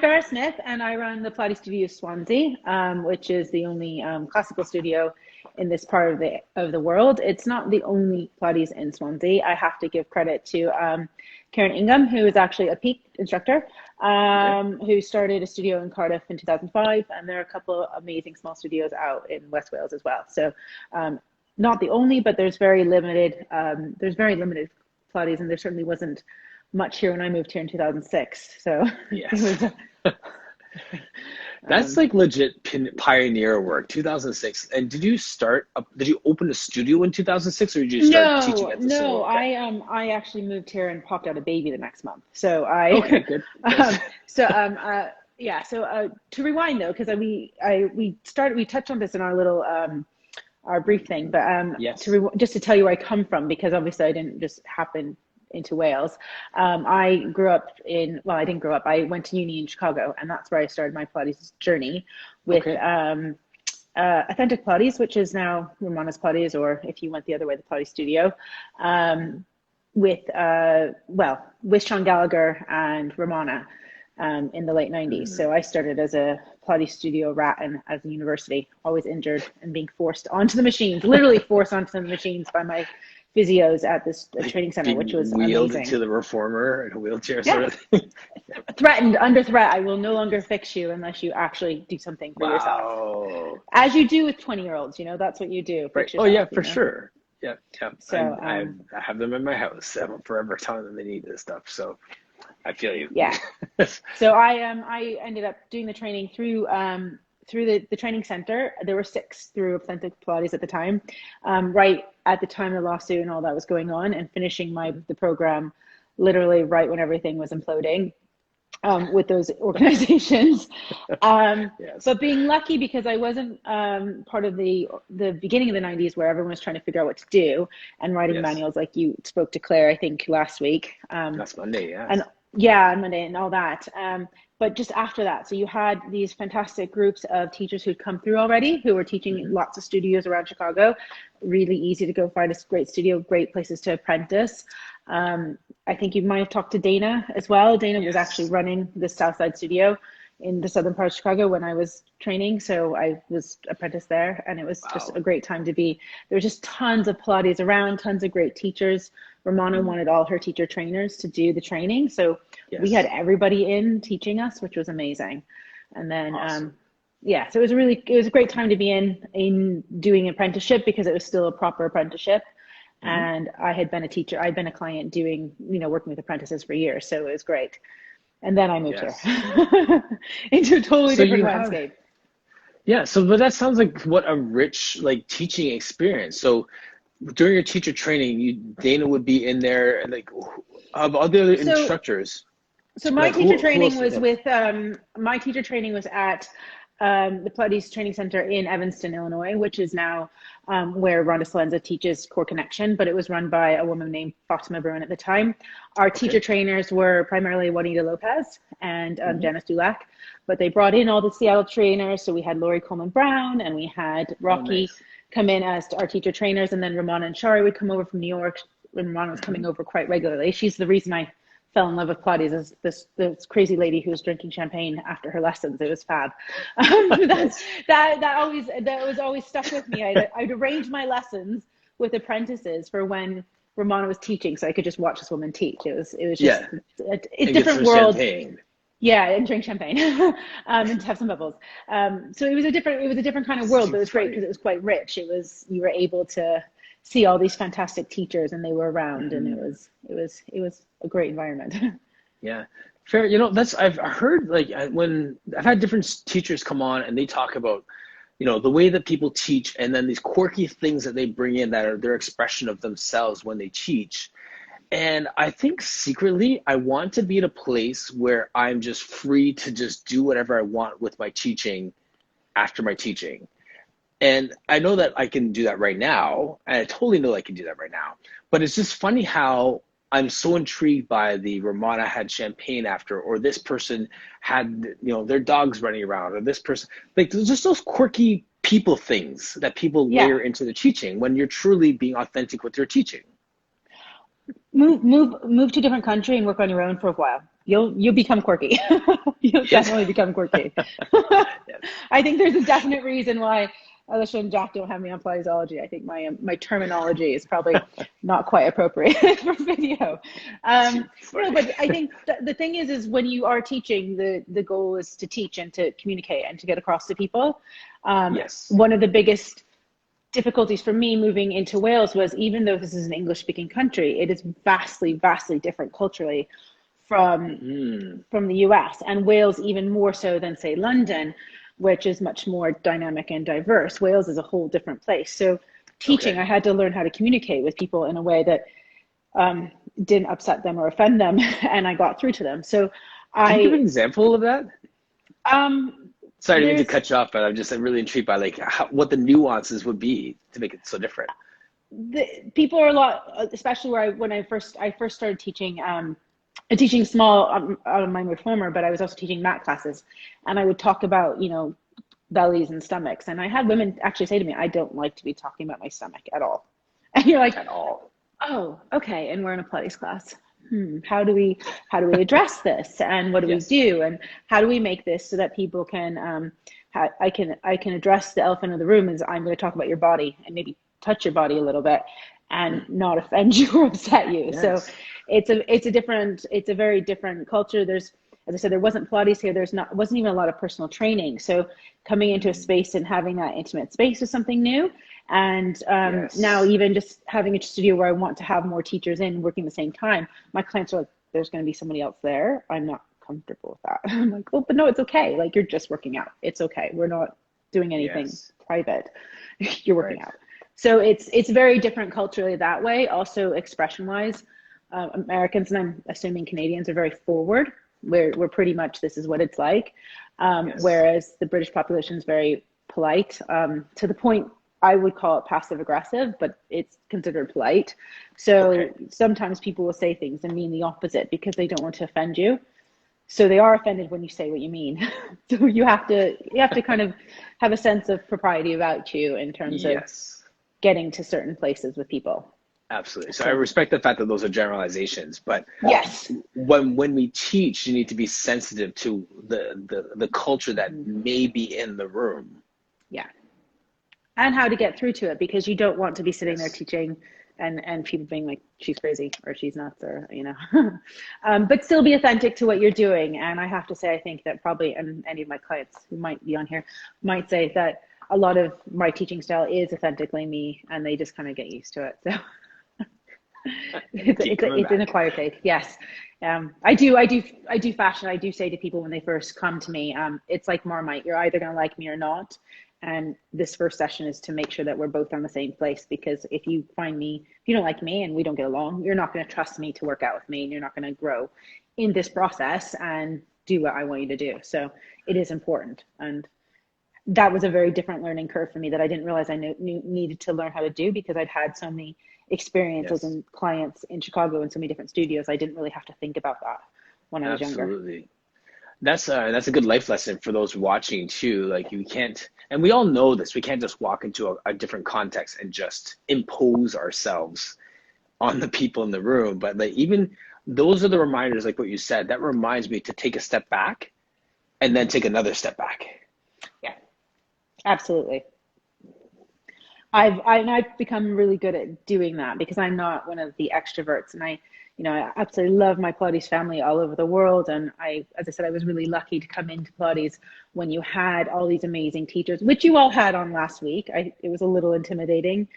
Fera Smith, and I run the Pilates Studio Swansea, which is the only classical studio in this part of the world. It's not the only Pilates in Swansea. I have to give credit to Karen Ingham, who is actually a peak instructor, Okay. who started a studio in Cardiff in 2005, and there are a couple of amazing small studios out in West Wales as well. So, not the only, but there's very limited. There's very limited Pilates, and there certainly wasn't much here when I moved here in 2006. So it Yes. was. That's Um, like legit pioneer work, 2006. And did you open a studio in 2006 or did you start teaching no, at the no, salon? Okay. I actually moved here and popped out a baby the next month. So I, Okay, good. Good. so yeah. So to rewind though, because we touched on this in our little our brief thing, but Yes. just to tell you where I come from, because obviously I didn't just happen into Wales. I grew up well, I didn't grow up. I went to uni in Chicago, and that's where I started my Pilates journey with Okay. Authentic Pilates, which is now Romana's Pilates, or if you went the other way, the Pilates Studio, with with Sean Gallagher and Romana in the late 90s. Mm. So I started as a Pilates studio rat and as a university, always injured and being forced onto the machines, literally forced onto the machines by my physios at this Like training center, which being was wheeled to amazing. the reformer in a wheelchair sort Yeah, of thing. threatened, under threat. I will no longer fix you unless you actually do something for yourself. Wow. As you do with 20-year-olds, that's what you do, Right. fix Oh yeah, yourself. for sure. Yeah, yeah. So, I have them in my house. I'm forever telling them they need this stuff. So I feel you. yeah. So I ended up doing the training through the training center. There were six through Authentic Pilates at the time, right at the time the lawsuit and all that was going on, and finishing the program literally right when everything was imploding with those organizations. Yes. But being lucky because I wasn't part of the beginning of the 90s where everyone was trying to figure out what to do and writing Yes. manuals like you spoke to Claire, I think, last week. Last Monday, And yes. yeah, on Monday and all that. But just after that, so you had these fantastic groups of teachers who'd come through already, who were teaching Hmm. lots of studios around Chicago. Really easy to go find a great studio, great places to apprentice. I think you might have talked to Dana as well. Dana was actually Yes. running the Southside studio in the southern part of Chicago when I was training. So I was apprentice there, and it was just Wow. a great time to be. There was just tons of Pilates around, tons of great teachers. Romana Mhm. wanted all her teacher trainers to do the training. So we had Yes. everybody in teaching us, which was amazing. And then, Awesome. yeah, so it was a great time to be in doing apprenticeship because it was still a proper apprenticeship. Hmm. And I had been a teacher, I'd been a client doing, working with apprentices for years. So it was great. And then I moved here Yes. into a totally So different you have, landscape. yeah, so but that sounds like what a rich like teaching experience. So during your teacher training, Dana would be in there and like of all the other So instructors, So my like teacher who training else? was Yeah. with my teacher training was at the Pilates Training Center in Evanston, Illinois, which is now where Rhonda Salenza teaches Core Connection, but it was run by a woman named Fatima Bruin at the time. Our teacher Okay. trainers were primarily Juanita Lopez and Hmm. Janice Dulac, but they brought in all the Seattle trainers. So we had Lori Coleman Brown and we had Oh, Rocky nice. come in as our teacher trainers, and then Ramona and Shari would come over from New York when Ramona was Hmm. coming over quite regularly. She's the reason I fell in love with Pilates, is this crazy lady who was drinking champagne after her lessons. It was fab. Nice. That was always stuck with me. I'd arrange my lessons with apprentices for when Ramona was teaching, so I could just watch this woman teach. It was just Yeah, a and get different some world. champagne. Yeah, and drink champagne, and have some bubbles. So it was a different kind of That's world, too but it was great because funny. it was quite rich. You were able to see all these fantastic teachers, and they were around, and it Hmm. was it was it was a great environment. Yeah, fair. That's I've heard like when I've had different teachers come on and they talk about, the way that people teach and then these quirky things that they bring in that are their expression of themselves when they teach. And I think secretly I want to be in a place where I'm just free to just do whatever I want with my teaching after my teaching. And I know that I can do that right now, and I totally know I can do that right now. But it's just funny how I'm so intrigued by the Ramada had champagne after, or this person had, their dogs running around, or this person, like there's just those quirky people things that people Yeah. layer into the teaching when you're truly being authentic with your teaching. Move to a different country and work on your own for a while. You'll become quirky. You'll Yes. definitely become quirky. Yes. I think there's a definite reason why Alicia and Jack don't have me on Pilatesology. I think my terminology is probably not quite appropriate for video. Too No, funny. but I think the thing is when you are teaching, the goal is to teach and to communicate and to get across to people. Yes. One of the biggest difficulties for me moving into Wales was, even though this is an English speaking country, it is vastly different culturally from Mm, the US, and Wales even more so than, say, London, which is much more dynamic and diverse. Wales is a whole different place. So teaching, okay. I had to learn how to communicate with people in a way that didn't upset them or offend them, and I got through to them. So Can you give an I example of that? Sorry, I didn't mean to there's cut you off, but I'm just really intrigued by like what the nuances would be to make it so different. people are a lot, especially where when I first started teaching, teaching small mine were former, but I was also teaching math classes, and I would talk about, bellies and stomachs, and I had women actually say to me, I don't like to be talking about my stomach at all. And you're like, At all. oh, okay, and we're in a Pilates class. How do we address this, and what do we Yes. do, and how do we make this so that people can I can address the elephant in the room, is I'm going to talk about your body and maybe touch your body a little bit and Mm, not offend you or upset you. So yes. it's a very different culture. There's, as I said, there wasn't Pilates here. Wasn't even a lot of personal training. So coming into a Mm, space and having that intimate space was something new. And now yes. even just having a studio where I want to have more teachers in working at the same time, my clients are like, there's going to be somebody else there. I'm not comfortable with that. I'm like, oh, but no, it's okay. Like, you're just working out. It's okay. We're not doing anything Yes. private. You're working Right. out. So it's very different culturally that way. Also expression wise, Americans, and I'm assuming Canadians, are very forward. We're pretty much, this is what it's like. Yes. Whereas the British population is very polite, to the point I would call it passive aggressive, but it's considered polite. Okay. So sometimes people will say things and mean the opposite because they don't want to offend you. So they are offended when you say what you mean. So you have to kind of have a sense of propriety about you in terms of Yes. getting to certain places with people. Absolutely. So I So respect the fact that those are generalizations, but yes. when we teach, you need to be sensitive to the culture that Mm-hmm. may be in the room. Yeah. And how to get through to it, because you don't want to be sitting there Yes. teaching and people being like, she's crazy or she's nuts, or but still be authentic to what you're doing. And I have to say, I think that probably, and any of my clients who might be on here might say that a lot of my teaching style is authentically me, and they just kind of get used to it. So And they keep coming it's an back. acquired taste. Yes. I do fashion. I do say to people when they first come to me, it's like Marmite. You're either going to like me or not. And this first session is to make sure that we're both on the same place, because if you don't like me and we don't get along, you're not going to trust me to work out with me, and you're not going to grow in this process and do what I want you to do. So it is important. And that was a very different learning curve for me that I didn't realize I needed to learn how to do, because I'd had so many experiences Yes. and clients in Chicago in so many different studios. I didn't really have to think about that when I was younger. Absolutely. That's a good life lesson for those watching too. Like you can't, and we all know this. We can't just walk into a different context and just impose ourselves on the people in the room. But like even those are the reminders, like what you said, that reminds me to take a step back and then Mm-hmm. take another step back. Yeah, absolutely. I've become really good at doing that, because I'm not one of the extroverts, and I absolutely love my Pilates family all over the world. And as I said, I was really lucky to come into Pilates when you had all these amazing teachers, which you all had on last week. It was a little intimidating.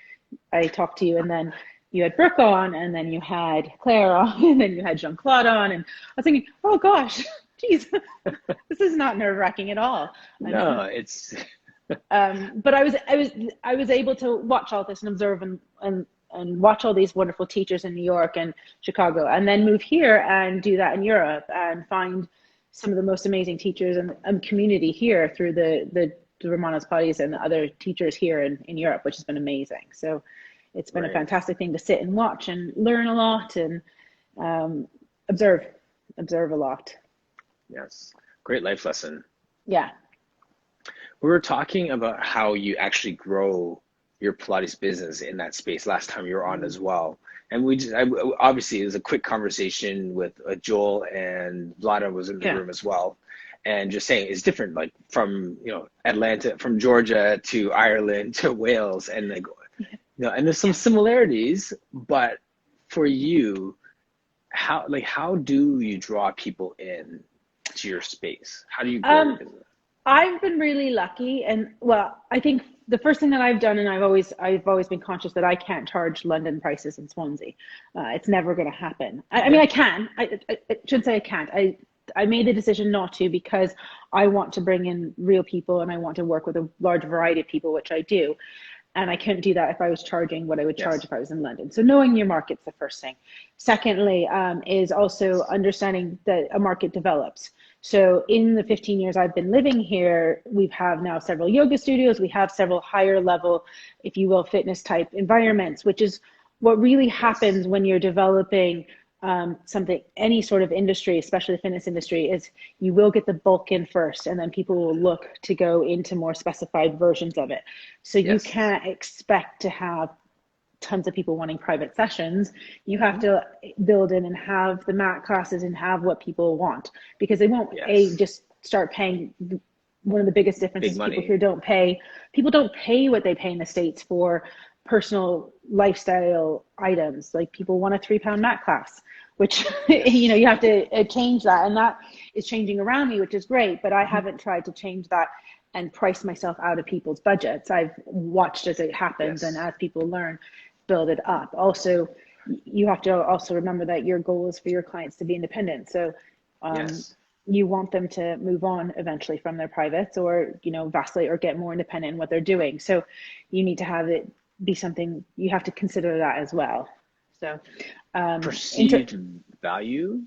I talked to you, and then you had Brooke on, and then you had Claire on, and then you had Jean Claude on, and I was thinking, oh gosh, geez, this is not nerve wracking at all. No, it's But I was able to watch all this and observe and watch all these wonderful teachers in New York and Chicago, and then move here and do that in Europe and find some of the most amazing teachers and community here through the Romano's Pilates and the other teachers here in Europe, which has been amazing. So it's been a right. fantastic thing to sit and watch and learn a lot and um, observe observe a lot. Yes. Great life lesson. Yeah. We were talking about how you actually grow your Pilates business in that space last time you were on as well. And obviously it was a quick conversation with Joel, and Vlada was in the Yeah. room as well. And just saying it's different, like from, Atlanta, from Georgia to Ireland to Wales, and like, and there's some similarities, but for you, how do you draw people in to your space? How do you grow your Um, business? I've been really lucky, and well, I think the first thing that I've done, and I've always been conscious that I can't charge London prices in Swansea. It's never going to happen. I mean, Yeah. I can. I shouldn't say I can't. I made the decision not to because I want to bring in real people and I want to work with a large variety of people, which I do. And I couldn't do that if I was charging what I would charge Yes. if I was in London. So knowing your market's the first thing. Secondly, is also understanding that a market develops. So in the 15 years I've been living here, we have now several yoga studios. We have several higher level, if you will, fitness type environments, which is what really Yes. happens when you're developing something, any sort of industry, especially the fitness industry, is you will get the bulk in first, and then people will look to go into more specified versions of it. So you Yes. can't expect to have tons of people wanting private sessions. You have Hmm. to build in and have the mat classes and have what people want, because they won't Yes. just start paying. One of the biggest Big differences, people money. here don't pay, people don't pay what they pay in the States for personal lifestyle items. Like people want a £3 mat class, which Yes. you have to change that, and that is changing around me, which is great, but I Hmm. haven't tried to change that and price myself out of people's budgets. I've watched as it happens, and Yes. as people learn, build it up. Also, you have to also remember that your goal is for your clients to be independent. So um, Yes. you want them to move on eventually from their privates, or vacillate or get more independent in what they're doing. So you need to have it be something, you have to consider that as well. So inter Perceived value.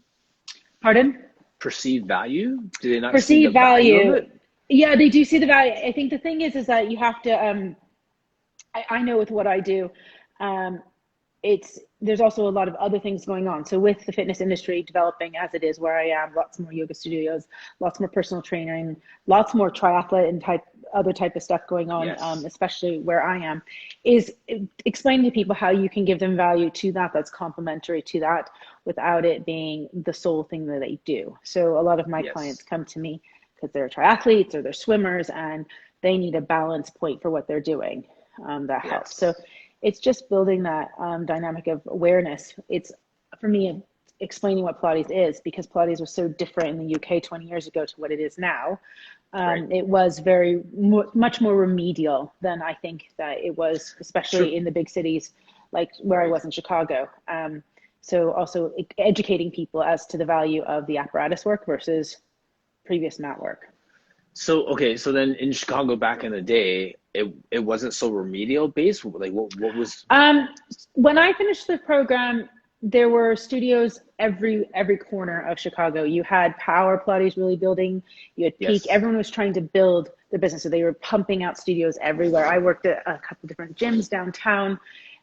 pardon. Perceived value. Do they not see the Perceived value of value. it? Yeah, they do see the value. I think the thing is that you have to I know with what I do, um, it's there's also a lot of other things going on. So with the fitness industry developing as it is where I am, lots more yoga studios, lots more personal training, lots more triathlon and other type of stuff going on, Yes. especially where I am, is explaining to people how you can give them value to that that's complementary to that without it being the sole thing that they do. So a lot of my clients Yes. come to me because they're triathletes or they're swimmers, and they need a balance point for what they're doing, that helps. So Yes. it's just building that dynamic of awareness. It's for me explaining what Pilates is, because Pilates was so different in the UK 20 years ago to what it is now. Right. It was very much more remedial than I think that it was, Sure. especially in the big cities like where I Right. was in Chicago. So also educating people as to the value of the apparatus work versus previous mat work. So okay, so then in Chicago back in the day, it wasn't so remedial based. Like what was? Um, when I finished the program, there were studios every corner of Chicago. You had Power Pilates really building. You had Peak. Yes. Everyone was trying to build the business, so they were pumping out studios everywhere. I worked at a couple different gyms downtown,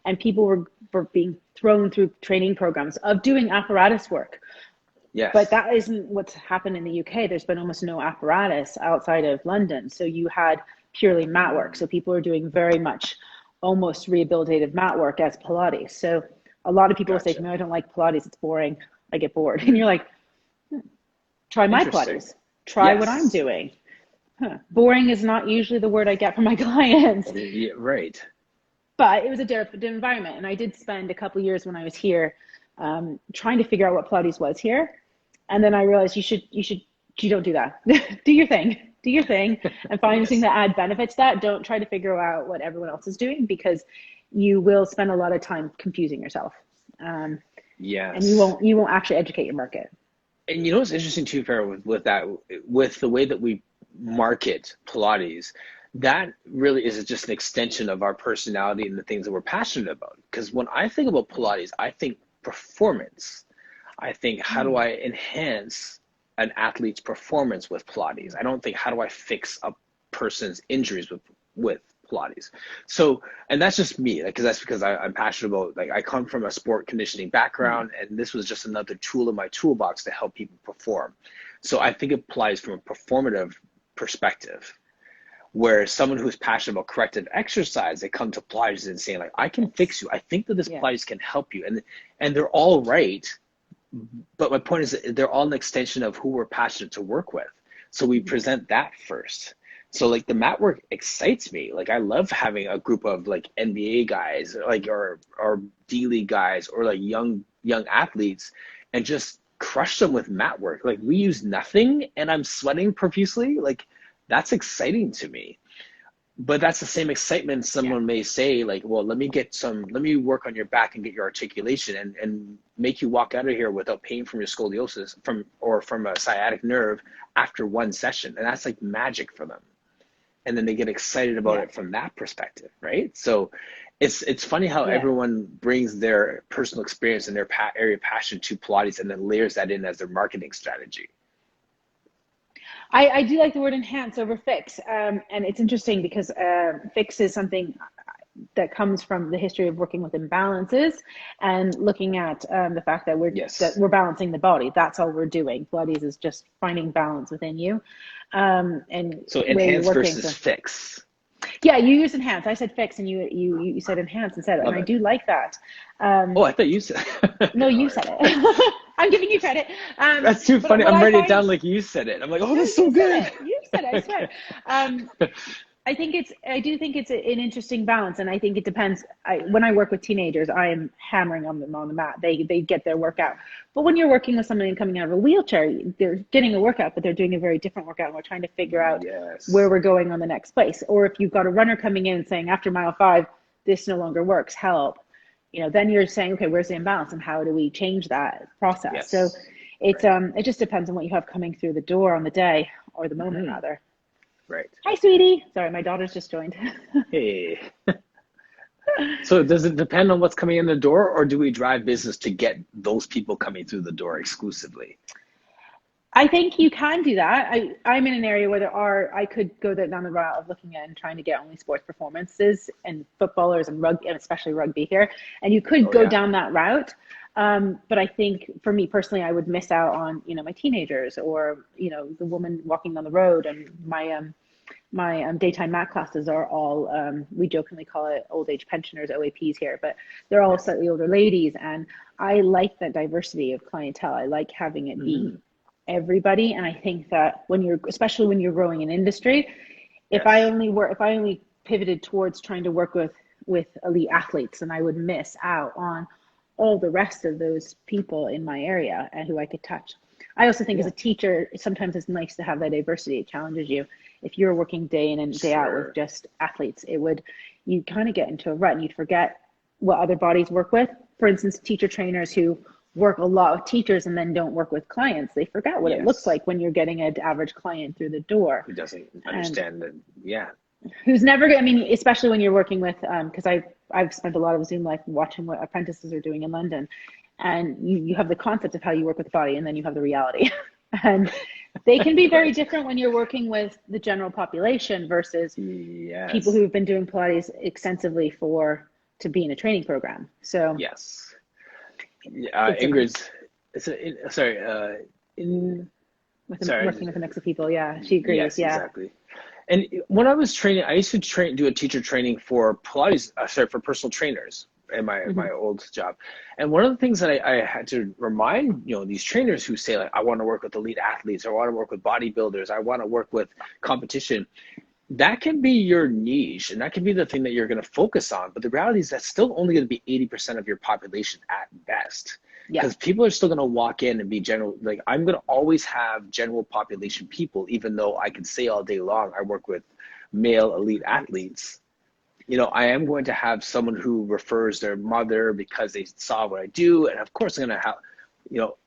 and people were being thrown through training programs of doing apparatus work. But Yes. that isn't what's happened in the UK. There's been almost no apparatus outside of London. So you had purely mat work. So people are doing very much almost rehabilitative mat work as Pilates. So a lot of people will say to Gotcha. me, I don't like Pilates, it's boring. I get bored. And Hmm. you're like, try my Interesting. Pilates, try what I'm Yes. doing. Huh. Boring is not usually the word I get from my clients, Yeah, right. but it was a different environment. And I did spend a couple of years when I was here trying to figure out what Pilates was here. And then I realized you don't do that. Do your thing. Do your thing and find something Yes. that add benefits to that. Don't try to figure out what everyone else is doing, because you will spend a lot of time confusing yourself. And you Yes. won't actually educate your market. And you know what's interesting too, Farah, with that, with the way that we market Pilates, that really is just an extension of our personality and the things that we're passionate about. Because when I think about Pilates, I think performance. I think, how do Mm. I enhance an athlete's performance with Pilates? I don't think, how do I fix a person's injuries with Pilates? So, and that's just me, because that's because I'm passionate about, like, I come from a sport conditioning Mm. background, and this was just another tool in my toolbox to help people perform. So I think of Pilates from a performative perspective. Where someone who's passionate about corrective exercise, they come to Pilates and saying like, I can fix you. I think that this Yeah. Pilates can help you. And they're all right. But my point is that they're all an extension of who we're passionate to work with. So we present that first. So like the mat work excites me. Like I love having a group of like NBA guys, like or D League guys, or like young athletes, and just crush them with mat work. Like we use nothing, and I'm sweating profusely. Like that's exciting to me. But that's the same excitement Yeah. someone may say, like, well, let me work on your back and get your articulation and make you walk out of here without pain from your scoliosis from a sciatic nerve after one session. And that's like magic for them. And then they get excited about Yeah. it from that perspective, right? So it's funny how Yeah. everyone brings their personal experience and their area of passion to Pilates and then layers that in as their marketing strategy. I do like the word enhance over fix. And it's interesting because fix is something that comes from the history of working with imbalances and looking at the fact that Yes. we're balancing the body. That's all we're doing. Pilates is just finding balance within you, and So where you're enhance working. versus So fix. yeah, you use enhance. I said fix, and you said enhance instead, and Love I it. do like that. Oh, I thought you said. No, All you right. said it. I'm giving you credit. That's too But funny. what I'm I writing it find, down like you said it. I'm like, oh, no, that's so you said good. it. You said it. I swear. Um, I do think it's an interesting balance, and I think it depends. When I work with teenagers, I am hammering on them on the mat. They get their workout. But when you're working with somebody coming out of a wheelchair, they're getting a workout, but they're doing a very different workout, and we're trying to figure out where Yes. we're going on the next place. Or if you've got a runner coming in and saying after mile 5, this no longer works, help. Then you're saying, okay, where's the imbalance, and how do we change that process? So Yes. it's Right. it just depends on what you have coming through the door on the day or the moment Hmm. rather. Right. Hi, sweetie. Sorry, my daughter's just joined. Hey. So does it depend on what's coming in the door, or do we drive business to get those people coming through the door exclusively? I think you can do that. I'm in an area where I could go down the route of looking at and trying to get only sports performances and footballers and rugby, and especially rugby here. And you could Oh go yeah. down that route. But I think for me personally, I would miss out on, my teenagers or, the woman walking down the road. And my daytime mat classes are all, we jokingly call it old age pensioners, OAPs here, but they're all Yes. slightly older ladies. And I like that diversity of clientele. I like having it be Hmm. everybody. And I think that especially when you're growing an industry, Yes. if I only pivoted towards trying to work with elite athletes, then I would miss out on all the rest of those people in my area and who I could touch. I also think as Yeah. a teacher, sometimes it's nice to have that diversity. It challenges you. If you're working day in and day out with Sure. just athletes, you kind of get into a rut and you'd forget what other bodies work with. For instance, teacher trainers who work a lot with teachers and then don't work with clients, they forget what it looks Yes. like when you're getting an average client through the door. Who doesn't And understand that? Yeah. who's never I mean, especially when you're working with, because I've spent a lot of Zoom life watching what apprentices are doing in London, and you have the concept of how you work with the body, and then you have the reality, and they can be very Right. different when you're working with the general population versus people Yes. who've been doing Pilates extensively to be in a training program. So Yes. it's a Ingrid's. Sorry. In working sorry. with a mix of people. Yeah, she agrees. Yes, Yeah. exactly. And when I was training, I used to do a teacher training for Pilates, for personal trainers in my Hmm. old job. And one of the things that I had to remind, these trainers who say like, I want to work with elite athletes, or I want to work with bodybuilders, I want to work with competition. That can be your niche, and that can be the thing that you're going to focus on. But the reality is that's still only going to be 80% of your population at best, Yeah. because people are still going to walk in and be general. Like I'm going to always have general population people, even though I can say all day long I work with male elite athletes. I am going to have someone who refers their mother because they saw what I do, and of course I'm going to have, you know,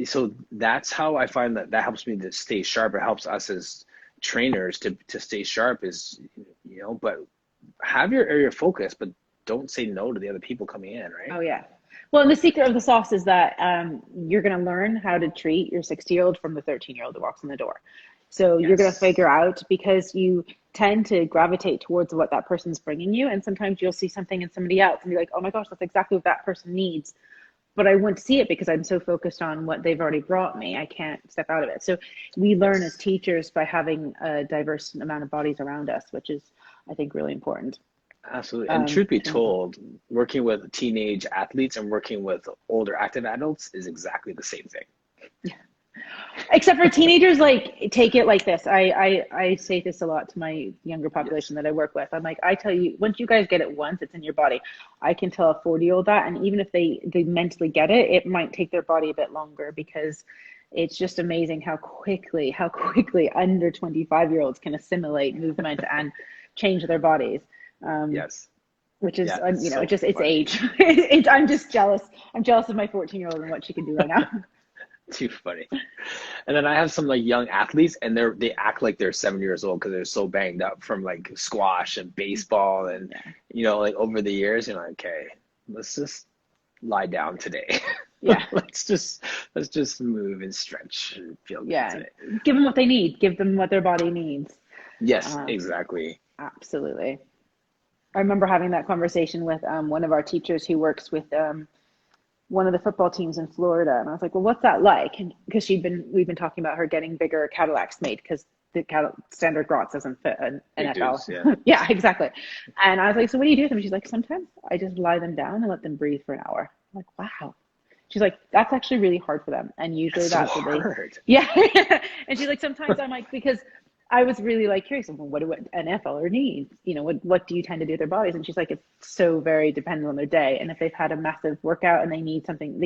so that's how I find that helps me to stay sharp. It helps us as trainers to stay sharp is, but have your area of focus, but don't say no to the other people coming in, right? Oh yeah. Well, and the secret of the sauce is that you're going to learn how to treat your 60-year-old from the 13-year-old that walks in the door. So you're going to Yes. figure out, because you tend to gravitate towards what that person's bringing you, and sometimes you'll see something in somebody else and be like, oh my gosh, that's exactly what that person needs. but I won't see it because I'm so focused on what they've already brought me. I can't step out of it. So we learn as Yes. teachers by having a diverse amount of bodies around us, which is, I think, really important. Absolutely. And truth be In the body. told, working with teenage athletes and working with older active adults is exactly the same thing. Except for teenagers, like take it like this. I say this a lot to my younger population Yes. that I work with. I'm like, I tell you, once you guys get it once, it's in your body. I can tell a 40-year-old that, and even if they mentally get it, it might take their body a bit longer because it's just amazing how quickly under 25-year-olds can assimilate movement and change their bodies. Um, Yes. which is, Yeah, it's so it's funny. age. I'm just jealous. I'm jealous of my 14-year-old and what she can do right now. Too funny. And then I have some like young athletes and they act like they're 7 years old because they're so banged up from like squash and baseball and Yeah. like over the years, like, okay, let's just lie down today. Yeah. let's just move and stretch and feel good Yeah, today. give them what they need. Give them what their body needs. Yes, Um, exactly. Absolutely. I remember having that conversation with one of our teachers who works with one of the football teams in Florida, and I was like, "Well, what's that like?" And because we've been talking about her getting bigger Cadillacs made because the standard Grots doesn't fit an Big NFL. dudes, yeah. Yeah, exactly. And I was like, "So what do you do with them?" She's like, "Sometimes I just lie them down and let them breathe for an hour." I'm like, "Wow." She's like, that's actually really hard for them. And That's usually so that's what hard. yeah. And she's like, sometimes I'm like, because I was really like curious, well, what do an NFLer need? What do you tend to do with their bodies? And she's like, it's so very dependent on their day. And if they've had a massive workout and they need something,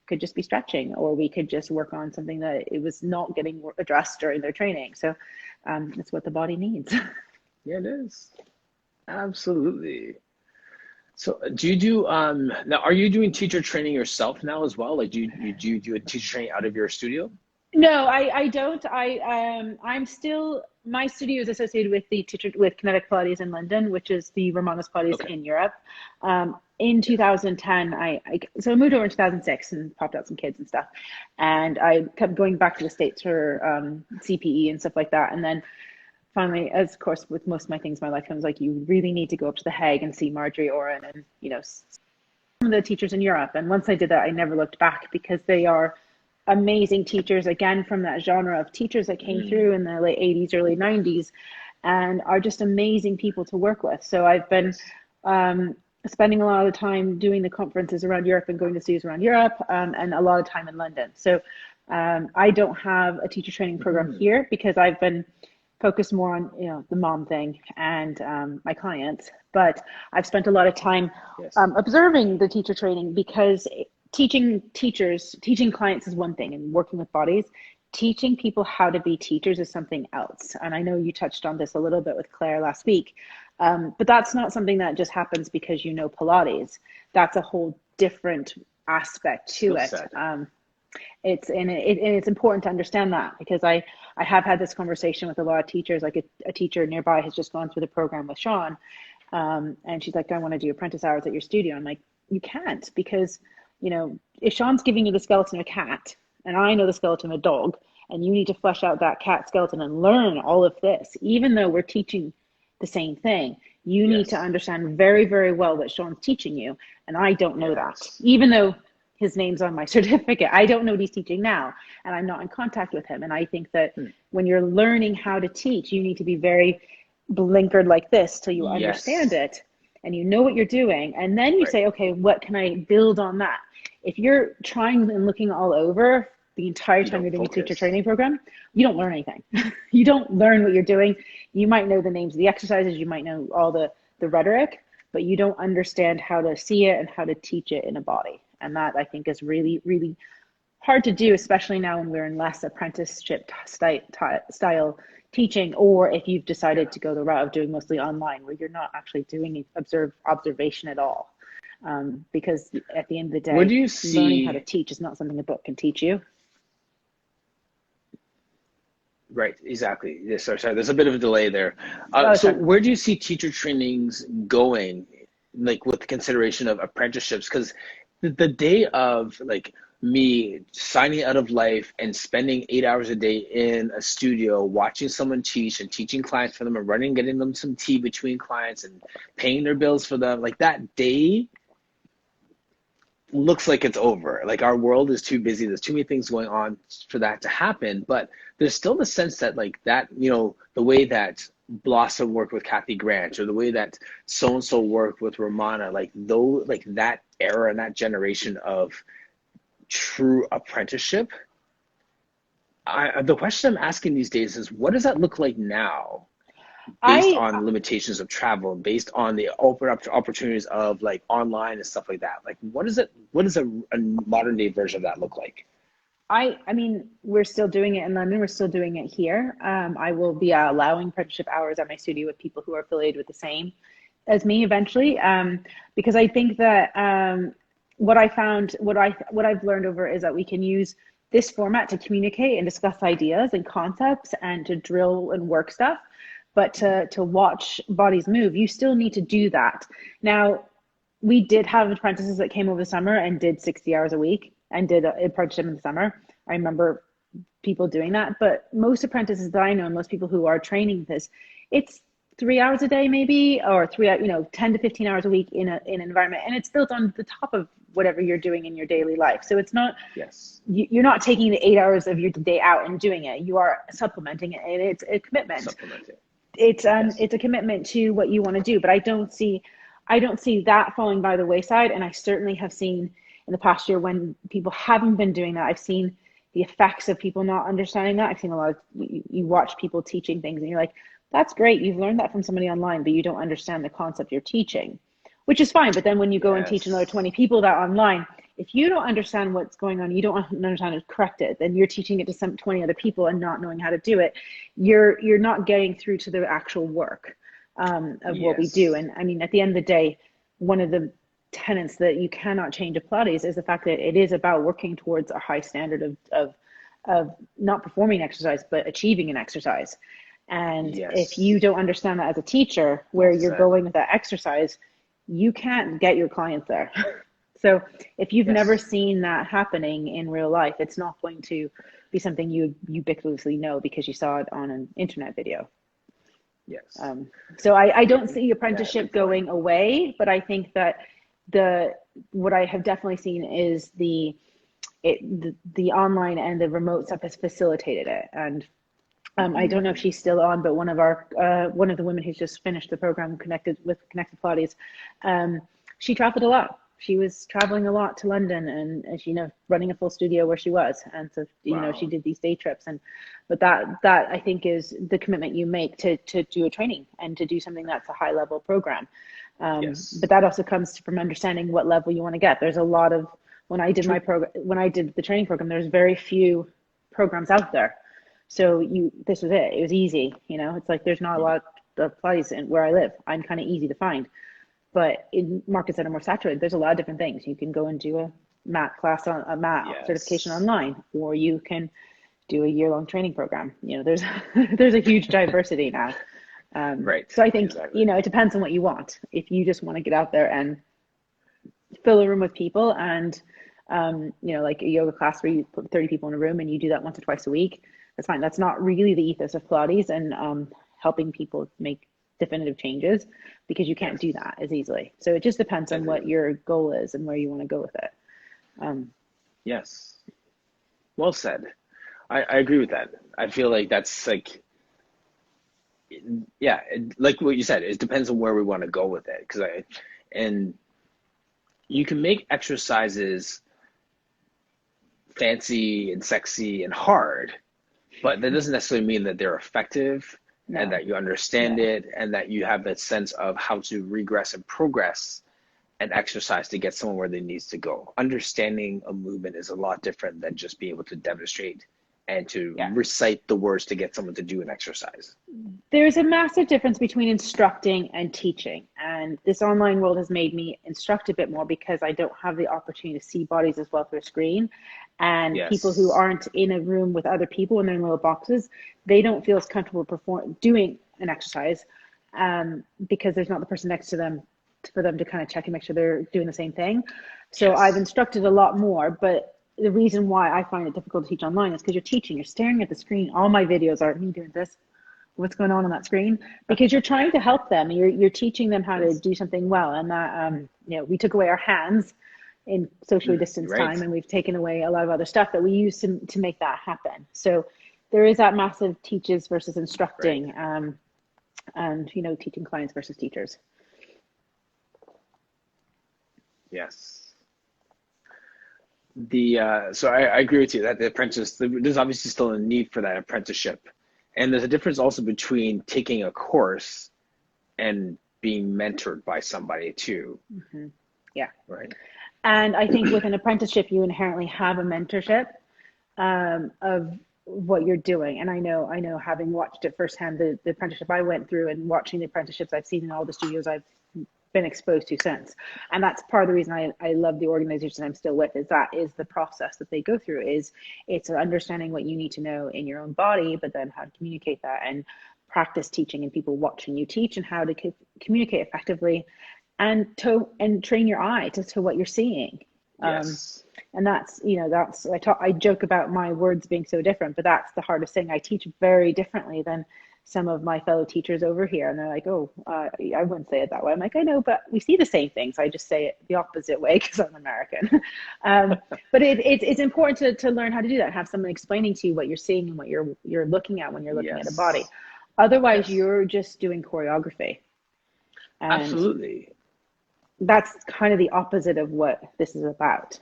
could just be stretching, or we could just work on something that it was not getting addressed during their training. So it's what the body needs. Yeah, it is. Absolutely. So do you do now are you doing teacher training yourself now as well? Like do you do a teacher training out of your studio? No, I don't. I'm still, my studio is associated with the teacher with Kinetic Pilates in London, which is the Romanos Pilates Okay. in Europe. In Yes. 2010, I moved over in 2006 and popped out some kids and stuff, and I kept going back to the States for CPE and stuff like that, and then finally, as of course with most of my things in my life, I was like, you really need to go up to The Hague and see Marjorie Oren and some of the teachers in Europe. And once I did that, I never looked back because they are amazing teachers, again, from that genre of teachers that came through Mm, in the late 80s, early 90s, and are just amazing people to work with. So I've been yes. spending a lot of the time doing the conferences around Europe and going to studios around Europe, and a lot of time in London. So I don't have a teacher training program Mm, here because I've been focused more on the mom thing and my clients. But I've spent a lot of time yes. observing the teacher training because teaching clients is one thing, and working with bodies. Teaching people how to be teachers is something else. And I know you touched on this a little bit with Claire last week, but that's not something that just happens because you know Pilates. That's a whole different aspect to Skill it. set. And it's important to understand that because I have had this conversation with a lot of teachers. Like a teacher nearby has just gone through the program with Sean, and she's like, I want to do apprentice hours at your studio. I'm like, you can't, because if Sean's giving you the skeleton of a cat and I know the skeleton of a dog, and you need to flesh out that cat skeleton and learn all of this, even though we're teaching the same thing, you need to Yes. understand very, very well what Sean's teaching you. And I don't know that, Yes. even though his name's on my certificate. I don't know what he's teaching now, and I'm not in contact with him. And I think that Hmm. when you're learning how to teach, you need to be very blinkered like this till you understand Yes. it and you know what you're doing. And then you Right. say, okay, what can I build on that? If you're trying and looking all over the entire You time don't you're doing a teacher focus. training program, you don't learn anything. You don't learn what you're doing. You might know the names of the exercises, you might know all the rhetoric, but you don't understand how to see it and how to teach it in a body. And that, I think, is really, really hard to do, especially now when we're in less apprenticeship style teaching, or if you've decided Yeah. to go the route of doing mostly online, where you're not actually doing observation at all. Because at the end of the Where day, do you learning how to see teach is not something a book can teach you. right, exactly. Yes, sorry. There's a bit of a delay there. Oh, So sorry. where do you see teacher trainings going, like with consideration of apprenticeships? Because the day of like me signing out of life and spending 8 hours a day in a studio watching someone teach and teaching clients for them and running, getting them some tea between clients and paying their bills for them, like that day looks like it's over. Like our world is too busy. There's too many things going on for that to happen. But there's still the sense that like that, the way that Blossom worked with Kathy Grant or the way that so and so worked with Romana, like though like that era and that generation of true apprenticeship. The question I'm asking these days is what does that look like now? Based I on limitations of travel, based on the open up to opportunities of like online and stuff like that. Like, what does a modern day version of that look like? I mean, we're still doing it in London. We're still doing it here. I will be allowing apprenticeship hours at my studio with people who are affiliated with the same as me eventually, because I think that what I found, what I've learned over is that we can use this format to communicate and discuss ideas and concepts and to drill and work stuff. But to watch bodies move, you still need to do that. Now, we did have apprentices that came over the summer and did 60 hours a week and did an apprenticeship in the summer. I remember people doing that, but most apprentices that I know, most people who are training this, it's 3 hours a day maybe, or 10 to 15 hours a week in an environment, and it's built on the top of whatever you're doing in your daily life. So it's not, Yes. you're not taking the 8 hours of your day out and doing it. You are supplementing it, and it's a commitment. Supplement it. Yes. It's a commitment to what you want to do, but I don't see that falling by the wayside. And I certainly have seen in the past year when people haven't been doing that, I've seen the effects of people not understanding that. I've seen a lot of, you watch people teaching things and you're like, that's great, you've learned that from somebody online, but you don't understand the concept you're teaching, which is fine. But then when you go and teach another Yes. 20 people that online, if you don't understand what's going on, you don't understand how to correct it, then you're teaching it to some 20 other people and not knowing how to do it. You're not getting through to the actual work of what we do. Yes. And I mean, at the end of the day, one of the tenets that you cannot change of Pilates is the fact that it is about working towards a high standard of not performing exercise, but achieving an exercise. And if Yes. you don't understand that as a teacher, where Well you're said. going with that exercise, you can't get your clients there. So if you've never Yes. seen that happening in real life, it's not going to be something you ubiquitously know because you saw it on an internet video. Yes. Um, so I Yeah. don't see Yeah. apprenticeship Good point. going away, but I think that the what I have definitely seen is the online and the remote stuff has facilitated it. And I don't know if she's still on, but one of the women who's just finished the program Connected Pilates, she traveled a lot. She was traveling a lot to London and she, running a full studio where she was, and so she Wow. did these day trips. And but that I think is the commitment you make to do a training and to do something that's a high level program. But Yes. that also comes from understanding what level you want to get. There's a lot of True. when I did the training program, there's very few programs out there. So this was it. It was easy. It's like there's not a lot of Pilates in where I live. I'm kind of easy to find. But in markets that are more saturated, there's a lot of different things. You can go and do a mat class on a mat certification Yes. online, or you can do a year-long training program. There's there's a huge diversity now. Right. So I think, Exactly. it depends on what you want. If you just want to get out there and fill a room with people and, like a yoga class where you put 30 people in a room and you do that once or twice a week, that's fine. That's not really the ethos of Pilates and helping people make definitive changes, because you can't do Yes. that as easily. So it just depends on what Agreed. your goal is and where you want to go with it. Um, Yes. Well said. I agree with that. I feel like that's like, yeah, like what you said, it depends on where we want to go with it. And you can make exercises fancy and sexy and hard, but that doesn't necessarily mean that they're effective and no, that you understand no. it and that you have that sense of how to regress and progress and exercise to get someone where they needs to go. Understanding a movement is a lot different than just being able to demonstrate and to Yeah. recite the words to get someone to do an exercise. There's a massive difference between instructing and teaching. And this online world has made me instruct a bit more because I don't have the opportunity to see bodies as well through a screen. And people who Yes. aren't in a room with other people when they're in little boxes, they don't feel as comfortable doing an exercise, because there's not the person next to them for them to kind of check and make sure they're doing the same thing. So I've Yes. instructed a lot more, but the reason why I find it difficult to teach online is because you're teaching, you're staring at the screen. All my videos are me doing this, what's going on that screen, because you're trying to help them. You're teaching them how to Yes. do something well. And that, we took away our hands, in socially distanced time, Right. and we've taken away a lot of other stuff that we use to make that happen. So there is that massive teaches versus Right. instructing, and teaching clients versus teachers. Yes. So I agree with you that there's obviously still a need for that apprenticeship. And there's a difference also between taking a course and being mentored by somebody too, Mm-hmm. Yeah. right? And I think with an apprenticeship, you inherently have a mentorship, of what you're doing. And I know, having watched it firsthand, the apprenticeship I went through, and watching the apprenticeships I've seen in all the studios I've been exposed to since. And that's part of the reason I love the organization I'm still with, is that is the process that they go through. Is it's understanding what you need to know in your own body, but then how to communicate that, and practice teaching, and people watching you teach, and how to communicate effectively, and train your eye to what you're seeing. Um, Yes. and that's I joke about my words being so different, but that's the hardest thing. I teach very differently than some of my fellow teachers over here, and they're like, "Oh, I wouldn't say it that way." I'm like, "I know, but we see the same things. I just say it the opposite way because I'm American." um, but it's important to learn how to do that. Have someone explaining to you what you're seeing and what you're looking at when you're looking at a body. Yes. Otherwise, Yes. you're just doing choreography, and Absolutely. that's kind of the opposite of what this is about.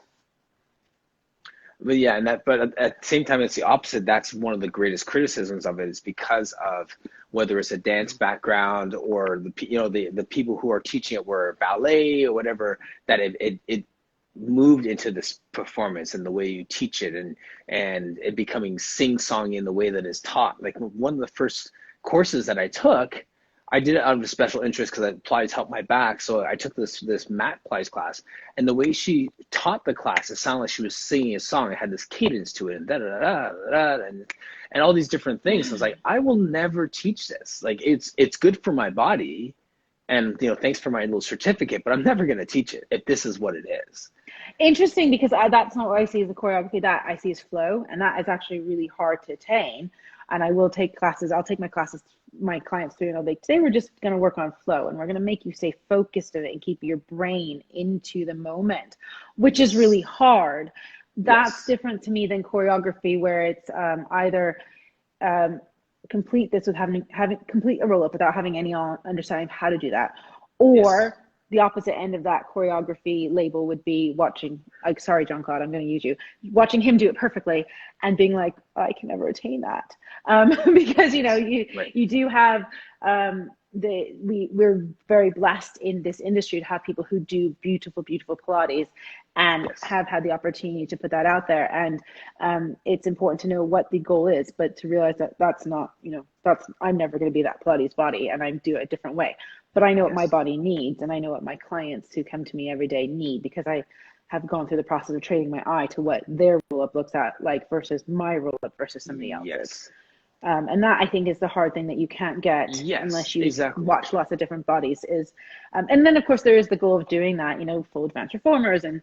But yeah, but at the same time, it's the opposite. That's one of the greatest criticisms of it, is because of whether it's a dance background, or the people who are teaching it were ballet or whatever, that it moved into this performance and the way you teach it, and it becoming sing-song in the way that is taught. Like one of the first courses that I took, I did it out of special interest because Pilates helped my back. So I took this mat Pilates class, and the way she taught the class, it sounded like she was singing a song. It had this cadence to it, and da da da da da, and all these different things. I was like, I will never teach this. Like it's good for my body, and thanks for my little certificate, but I'm never going to teach it if this is what it is. Interesting, because that's not what I see as a choreography. That I see as flow, and that is actually really hard to attain. And I will take classes. I'll take my clients through, and I'll be like, today we're just going to work on flow, and we're going to make you stay focused in it and keep your brain into the moment, which is really Yes. hard. That's Yes. different to me than choreography, where it's either um, complete this with having complete a roll up without having any understanding of how to do that, Yes. or the opposite end of that choreography label would be watching, like, sorry, John Claude, I'm going to use you, watching him do it perfectly and being like, oh, I can never attain that. Because, Right. you do have, we're very blessed in this industry to have people who do beautiful, beautiful Pilates, and Yes. have had the opportunity to put that out there. And it's important to know what the goal is, but to realize that that's not, I'm never going to be that Pilates body, and I do it a different way. But I know what my Yes. body needs, and I know what my clients who come to me every day need, because I have gone through the process of training my eye to what their roll up looks at like versus my roll up versus somebody else's. Yes. And that, I think, is the hard thing that you can't get Yes. unless you've Exactly. watched lots of different bodies. And then of course there is the goal of doing that, full advanced reformers, and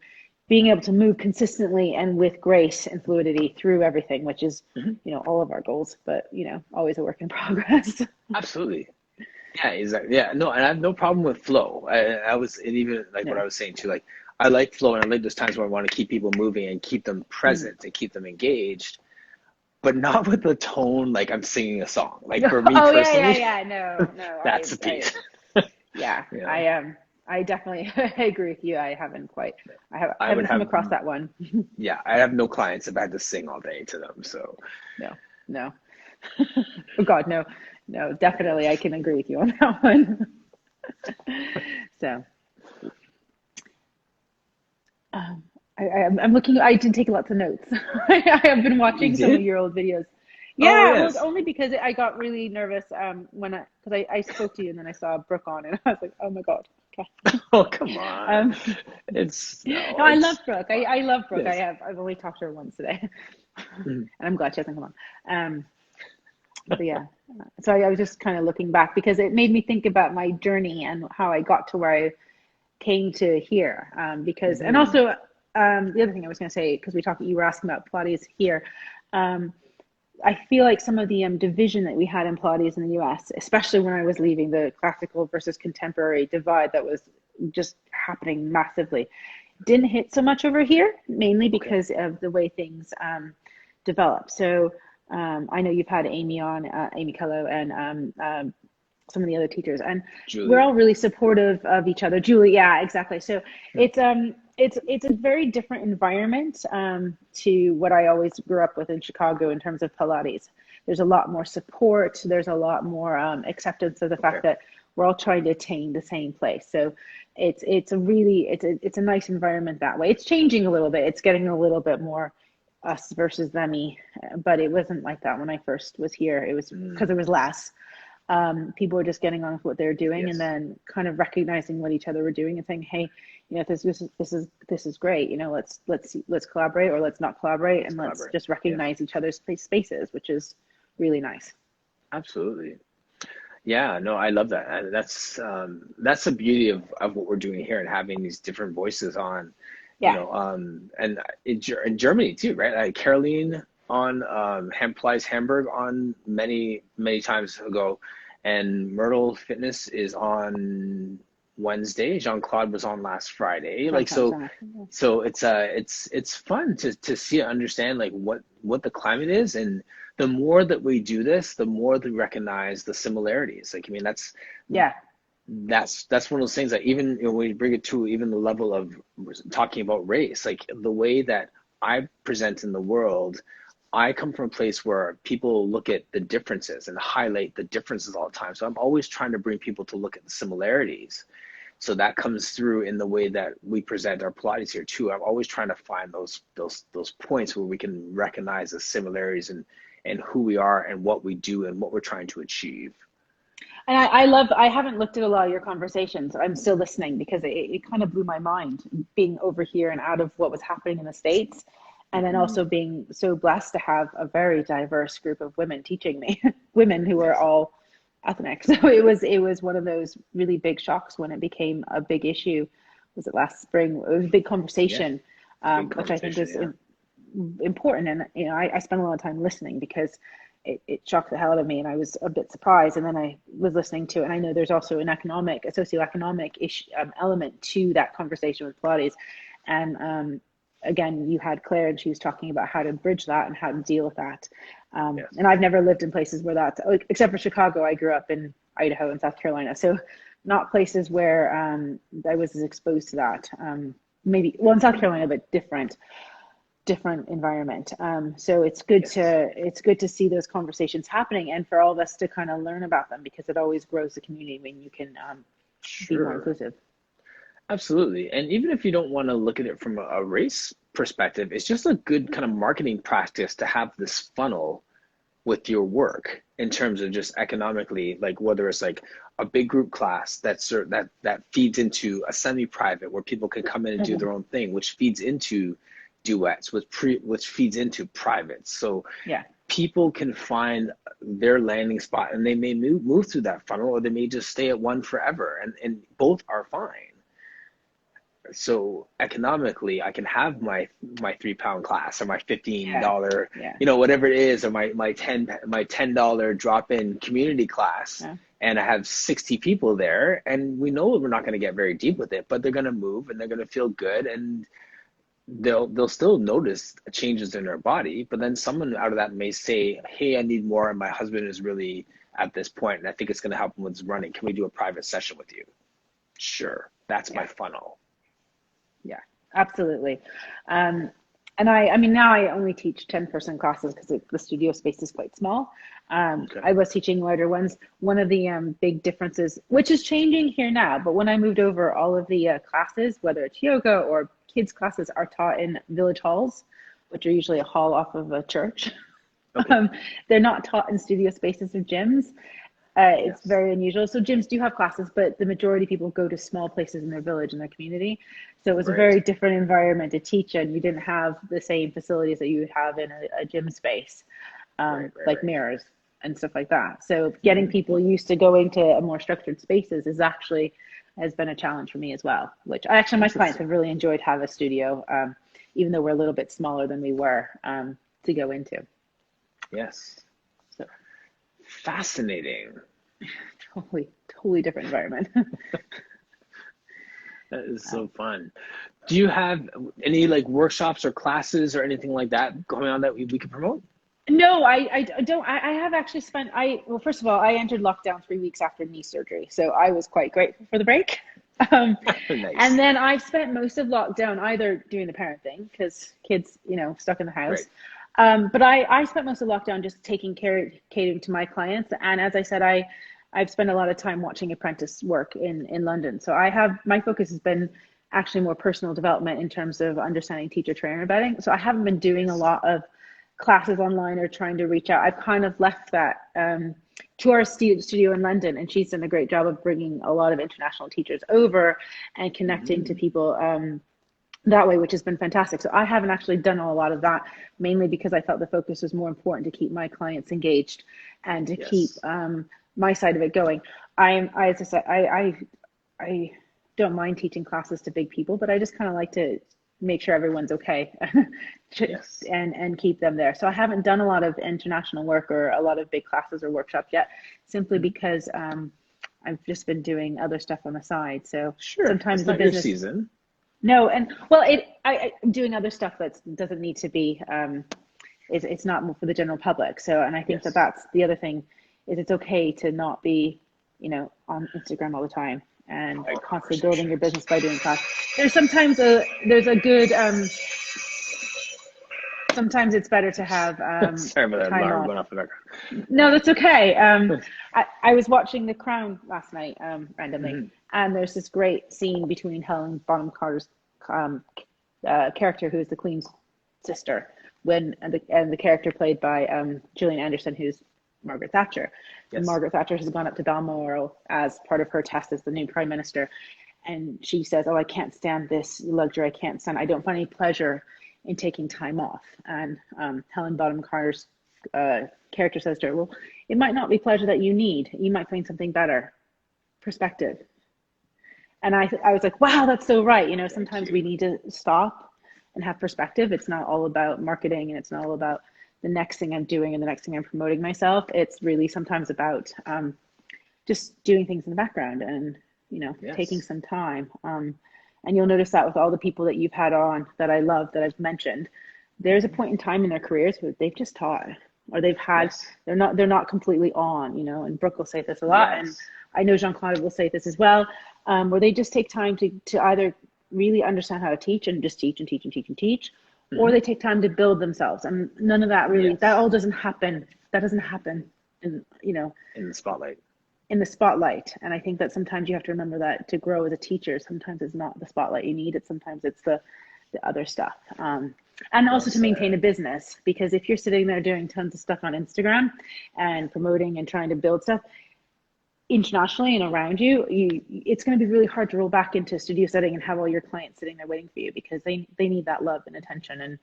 being able to move consistently and with grace and fluidity through everything, which is, Mhm. all of our goals, but always a work in progress. Absolutely. Yeah, exactly. Yeah, no, and I have no problem with flow. I was, and even like what Yeah. I was saying too, like I like flow, and I like those times where I want to keep people moving and keep them Mm. present and keep them engaged, but not with the tone like I'm singing a song. Like for me Oh yeah, yeah, personally, yeah. No, no. that's the piece. Yeah. You I know, am. I definitely I agree with you. I haven't quite. I I would haven't come have, across that one. yeah, I have no clients if I had to sing all day to them. So, No, no. Oh God, no, no. Definitely, I yes. can agree with you on that one. So, um, I'm looking. I did take lots of notes. I have been You watching some of did? your old videos. Oh, Yeah, well, yes. only because I got really nervous because I spoke to you, and then I saw Brooke on, and I was like, oh my God. Okay. Oh, come on. Um, It's, no, no, I love it's Brooke. fine. I love Brooke. Yes. I've only talked to her once today, and Mhm. I'm glad she hasn't come on. But yeah, so I was just kind of looking back, because it made me think about my journey and how I got to where I came to here. And Mhm. also, the other thing I was going to say, because you were asking about Pilates here. Um, I feel like some of the division that we had in Pilates in the US, especially when I was leaving, the classical versus contemporary divide that was just happening massively. didn't hit so much over here, mainly Okay. because of the way things develop. So I know you've had Amy on, Amy Kello, and some of the other teachers, and we're Julie. all really supportive of each other. Julie, yeah, exactly. So Hmm. it's a very different environment to what I always grew up with in Chicago in terms of Pilates. There's a lot more support. There's a lot more acceptance of the Okay. fact that we're all trying to attain the same place. So it's a nice environment that way. It's changing a little bit. It's getting a little bit more us versus themy, but it wasn't like that when I first was here. It was because Mm, there was less. People were just getting on with what they're doing, and yes. then kind of recognizing what each other were doing and saying, "Hey, this is great. Let's collaborate, or let's not collaborate, Let's and let's collaborate. just Yeah, recognize each other's spaces," which is really nice. absolutely. Yeah, no, I love that. And that's the beauty of what we're doing here and having these different voices on, Yeah, and in Germany too, right? Caroline on Pilates Hamburg on many times ago, and Myrtle Fitness is on Wednesday. Jean-Claude was on last Friday. John Like Thomas. so, it's fun to see and understand like what the climate is, and the more that we do this, the more that we recognize the similarities. Like, I mean, Yeah, that's one of those things that even when you bring it to even the level of talking about race, like the way that I present in the world, I come from a place where people look at the differences and highlight the differences all the time. So I'm always trying to bring people to look at the similarities. So that comes through in the way that we present our Pilates here too. I'm always trying to find those points where we can recognize the similarities and who we are and what we do and what we're trying to achieve. and I love. I haven't looked at a lot of your conversations. I'm still listening because it kind of blew my mind being over here and out of what was happening in the States, and then Mm-hmm. also being so blessed to have a very diverse group of women teaching me, women who are Yes. all ethnic. So it was one of those really big shocks when it became a big issue. Was it last spring? It was a big Yeah. conversation, Big which I think conversation. is Yeah. important. And I spent a lot of time listening because it shocked the hell out of me, and I was a bit surprised. And then I was listening to it, and I know there's also a socioeconomic issue, element to that conversation with Pilates. And again, you had Claire, and she was talking about how to bridge that and how to deal with that. Yes. And I've never lived in places where that, except for Chicago. I grew up in Idaho and South Carolina, so not places where I was as exposed to that. Maybe, well, in South Mm-hmm. Carolina, but different environment. So Yes. it's good to see those conversations happening, and for all of us to kind of learn about them, because it always grows the community when you can be more Sure. inclusive. Absolutely. And even if you don't want to look at it from a race perspective, it's just a good kind of marketing practice to have this funnel with your work in terms of just economically, like whether it's like a big group class that feeds into a semi-private where people can come in and do Hmm. their own thing, which feeds into duets, which feeds into privates. So Yeah. people can find their landing spot and they may move through that funnel or they may just stay at one forever and both are fine. So economically I can have my 3 pound class or my Yeah. $15, Yeah. whatever it is, or my $10 drop-in community class, Yeah. and I have 60 people there, and we know we're not going to get very deep with it, but they're going to move and they're going to feel good, and they'll still notice changes in their body. But then someone out of that may say, hey, I need more, and my husband is really at this point and I think it's going to help him with his running. Can we do a private session with you? Sure. That's my Yeah. funnel. Yeah, absolutely. Um, and I mean, now I only teach 10-person classes because the studio space is quite small. Okay. I was teaching larger ones. One of the big differences, which is changing here now, but when I moved over, all of the classes, whether it's yoga or kids classes, are taught in village halls, which are usually a hall off of a church. Okay. Um, they're not taught in studio spaces or gyms. It's Yes. very unusual. So gyms do have classes, but the majority of people go to small places in their village, in their community. So it was a Right. very different environment to teach in. You didn't have the same facilities that you would have in a gym space, Right. Right. like Right. mirrors and stuff like that. So getting Hmm. people used to going to a more structured spaces is actually has been a challenge for me as well. Which actually my clients Interesting. have really enjoyed have a studio, even though we're a little bit smaller than we were to go into. Yes. So Fascinating. totally different environment. That is Um, so fun. Do you have any like workshops or classes or anything like that going on that we could promote? no, I don't. I have actually spent. Well, first of all, I entered lockdown 3 weeks after knee surgery, so I was quite grateful for the break. Um, and Nice. then I've spent most of lockdown either doing the parent thing because kids, stuck in the Right. house. But I spent most of lockdown just taking care, catering to my clients. And as I said, I've spent a lot of time watching apprentice work in London. So my focus has been actually more personal development in terms of understanding teacher trainer embedding. So I haven't been doing a Yes. lot of classes online or trying to reach out. I've kind of left that to our studio in London, and she's done a great job of bringing a lot of international teachers over and connecting to Mm, people that way, which has been fantastic. So I haven't actually done a lot of that, mainly because I felt the focus was more important to keep my clients engaged and to keep yes. my side of it going. As I said, I don't mind teaching classes to big people, but I just kind of like to make sure everyone's okay Yes. and keep them there. So I haven't done a lot of international work or a lot of big classes or workshops yet, simply Mhm. because I've just been doing other stuff on the side. So Sure. sometimes It's the not your business, season. no, and well, I'm doing other stuff that doesn't need to be. It's not for the general public. So, and I think that Yes. that's the other thing is it's okay to not be, on Instagram all the time and Big constantly building your conversations. business by doing class. There's a good sometimes it's better to have Sorry about that time alarm off. going off in the No, that's okay. I was watching The Crown last night randomly, background. and there's this great scene between Helen Bonham Carter's um, character, who is the Queen's sister, and the character played by Gillian Anderson, who's Margaret Thatcher. And Yes. Margaret Thatcher has gone up to Balmoral as part of her test as the new prime minister, and she says, "Oh, I can't stand this luxury. I can't stand. I don't find any pleasure in taking time off." And Helen Bonham Carter's character says to her, "Well, it might not be pleasure that you need. You might find something better. Perspective." And I was like, wow, that's so right. Thank Sometimes we you. need to stop and have perspective. It's not all about marketing, and it's not all about the next thing I'm doing and the next thing I'm promoting myself. It's really sometimes about just doing things in the background and, taking Yes. some time. And you'll notice that with all the people that you've had on that I love, that I've mentioned, there's a Hmm. point in time in their careers where they've just taught, or they've had, Yes. they're not completely on, and Brooke will say this a lot, and Yes. I know Jean-Claude will say this as well, where they just take time to either really understand how to teach and just teach and teach and teach and teach, or Hmm. they take time to build themselves. And none of that really, that Yes. all doesn't happen. That doesn't happen in, In the spotlight. in the spotlight. And I think that sometimes you have to remember that to grow as a teacher, sometimes it's not the spotlight you need. It's sometimes it's the other stuff. And Well also to maintain a said. business, because if you're sitting there doing tons of stuff on Instagram and promoting and trying to build stuff internationally and around you, it's going to be really hard to roll back into a studio setting and have all your clients sitting there waiting for you, because they need that love and attention, and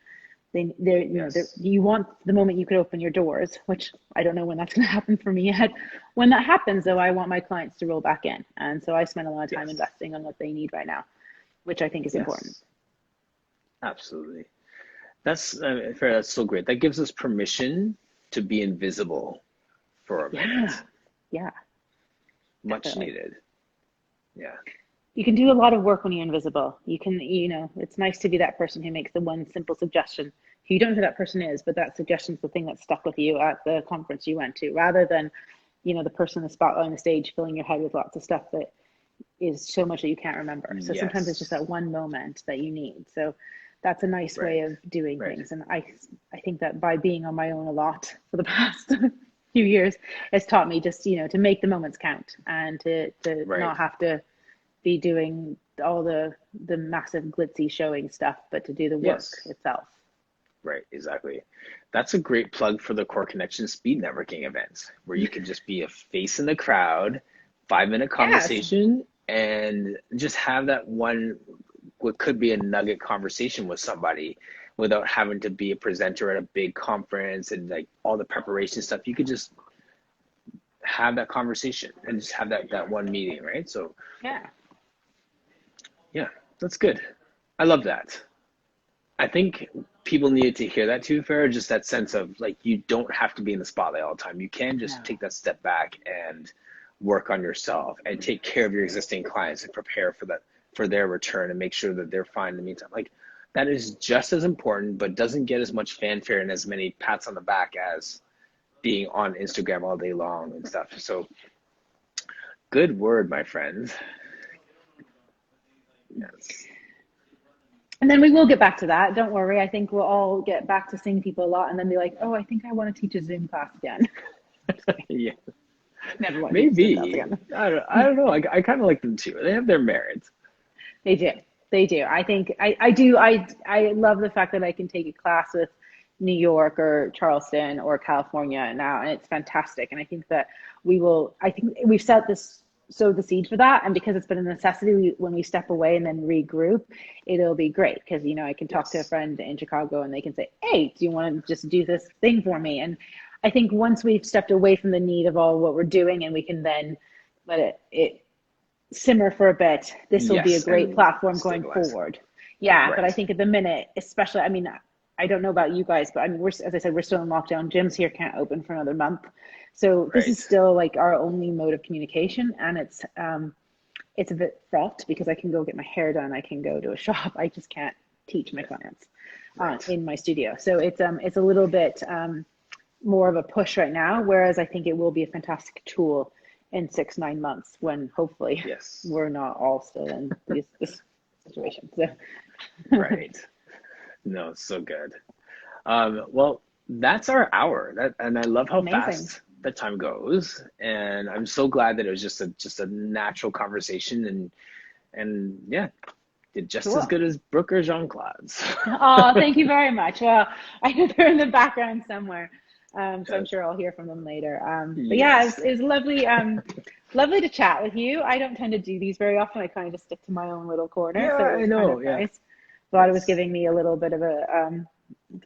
Yes. you want the moment you could open your doors, which I don't know when that's going to happen for me yet. When that happens, though, I want my clients to roll back in, and so I spend a lot of time Yes. investing on what they need right now, which I think is important. Yes. Absolutely. That's fair. That's so great. That gives us permission to be invisible for a Yeah, minute. yeah, Much definitely. needed. Yeah. You can do a lot of work when you're invisible. You can, it's nice to be that person who makes the one simple suggestion. You don't know who that person is, but that suggestion's the thing that stuck with you at the conference you went to, rather than, the person in the spotlight on the stage filling your head with lots of stuff that is so much that you can't remember. So sometimes it's just Yes. that one moment that you need. So that's a nice way Right. of doing Right. things. And I think that by being on my own a lot for the past few years, it's taught me just, to make the moments count and to Right. not have to be doing all the massive glitzy showing stuff, but to do the work Yes. itself. Right. Exactly. That's a great plug for the Core Connection speed networking events where you can just be a face in the crowd, 5 minute Yes. conversation, and just have that one, what could be a nugget conversation with somebody without having to be a presenter at a big conference and like all the preparation stuff. You could just have that conversation and just have that one meeting, right? So Yeah. yeah, that's good. I love that. I think people needed to hear that too, Farah, just that sense of like you don't have to be in the spotlight all the time. You can just No. take that step back and work on yourself and take care of your existing clients and prepare for for their return and make sure that they're fine in the meantime. Like that is just as important, but doesn't get as much fanfare and as many pats on the back as being on Instagram all day long and stuff. So good word, my friend. Yes. And then we will get back to that. Don't worry. I think we'll all get back to seeing people a lot and then be like, oh, I think I want to teach a Zoom class again. Yeah. Never want to teach a Zoom class Maybe. again. I don't know. I kind of like them too. They have their merits. They do. They do. I think I do. I love the fact that I can take a class with New York or Charleston or California now, and it's fantastic. And I think that I think we've sowed the seed for that. And because it's been a necessity, when we step away and then regroup, it'll be great. Because, I can talk to a friend in Chicago and they can say, hey, do you want to just do this thing for me? And I think once we've stepped away from the need of all what we're doing and we can then let it simmer for a bit, this will be a great platform going forward. Yeah, right. But I think at the minute, especially, I mean, I don't know about you guys, but I mean, as I said, we're still in lockdown. Gyms here can't open for another month. So this is still like our only mode of communication. And it's a bit fraught because I can go get my hair done. I can go to a shop. I just can't teach my clients in my studio. So it's a little bit more of a push right now. Whereas I think it will be a fantastic tool in 6-9 months when hopefully we're not all still in this situation. So. Right. No, it's so good. Well, that's our hour. And I love how fast the time goes. And I'm so glad that it was just a natural conversation and yeah, did just as good as Brooke or Jean-Claude's. Oh, thank you very much. Well, I know they're in the background somewhere. So I'm sure I'll hear from them later. But yeah, it was lovely, lovely to chat with you. I don't tend to do these very often. I kind of just stick to my own little corner. Yeah, so it was I know. Kind of nice. Glad it was giving me a little bit of a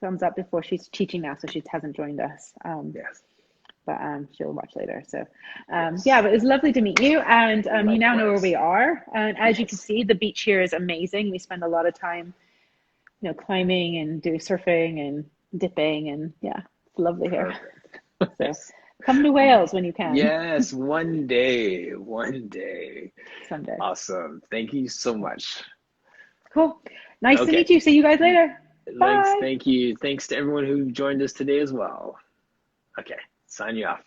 thumbs up before she's teaching now, so she hasn't joined us. But she'll watch later. So yeah, but it was lovely to meet you. And you now know where we are. And as you can see, the beach here is amazing. We spend a lot of time, climbing and doing surfing and dipping, and yeah. Lovely here. So come to Wales when you can. Yes, one day. Someday. Awesome. Thank you so much. Cool. Nice to meet you. See you guys later. Thanks. Bye. Thank you. Thanks to everyone who joined us today as well. Okay, sign you off.